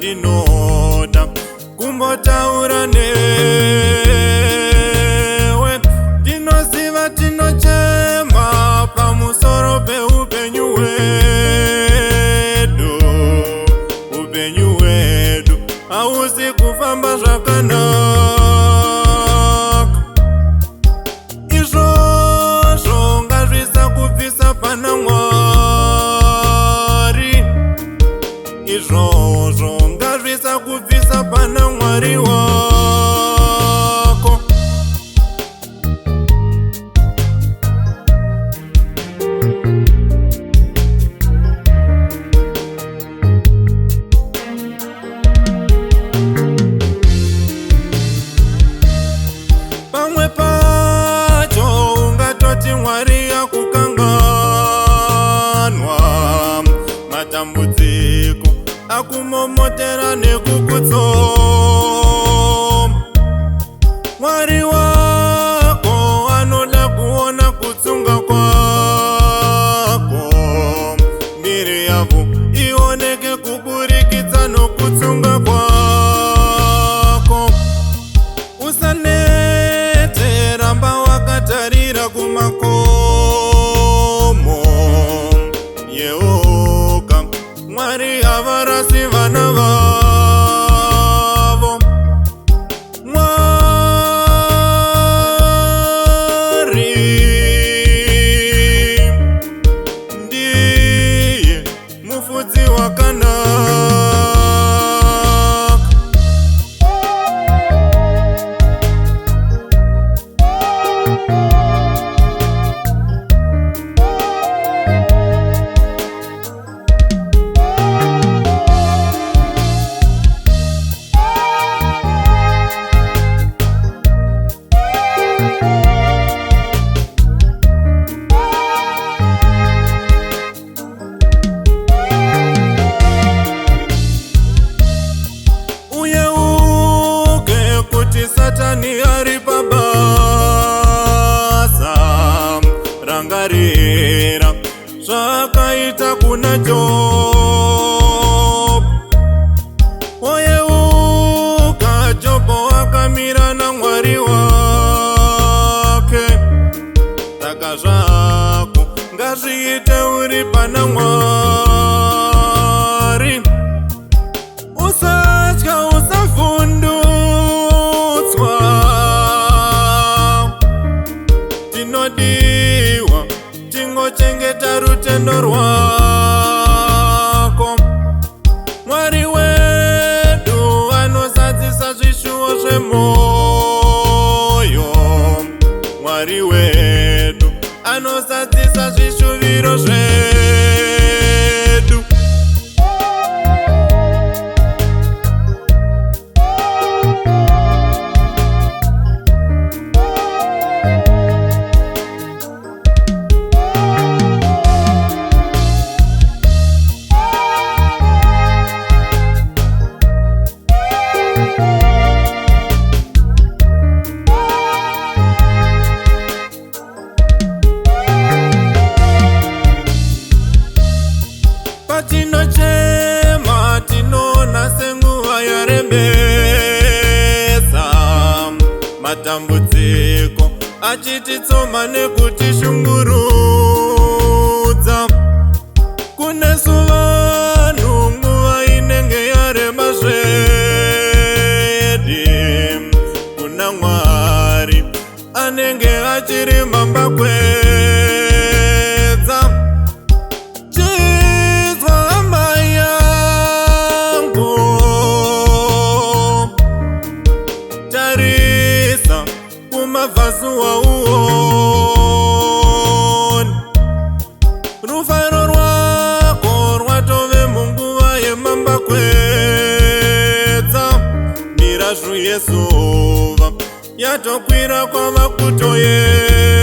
ndinoda kumbotaura newe. Ndinoziva tinochema pamusoro peupenyu hwedu. Upenyu hwedu hausi kufamba zvakanaka. Izvozvo ngazvisakubvisa pana Mwari. Izvozvo ngazvisakubvisa pana Mwari wako. Pamwe pacho ungatoti Mwari akukanganwa. Matambudziko akumomotera nekukutsoma. Mwari wako anoda kuona kutsunga kwako. Miri yako ioneke kuburikidza nokutsunga kwako. Usanete, ramba wakatarira kumakomo. Yeuka, Mwari havarasi vana vavo. Mwari ndiye mufudzi wakanaka. Uyeuke kuti Satani ari pabasa. Rangarira zvakaita kuna Job. Oyeuka, Jobho akamira naMwari wake. Saka zvako ngazviite uri pana Mwari. Usatya, usavhundutswa. Tinodiwa tingochengeta rutendo rwako. Mwari wedu anozadzisa zvishuvo zvemwoyo. Mwari wedu anozadzisa zvishuviro zvedu. Patinochema tinoona senguva yarembesa. Matambudziko achititsoma nekutishungurudza. Kunesu vanhu nguva inenge yarema zvedi. Kuna Mwari anenge achiri mamba kwedza. Chizwa hama yangu, tarisa kumabvazuva uoni. Rufaro rwako rwatove munguva yemamba kwedza. Mirazvo yezuva yatokwira kwava kutoyera.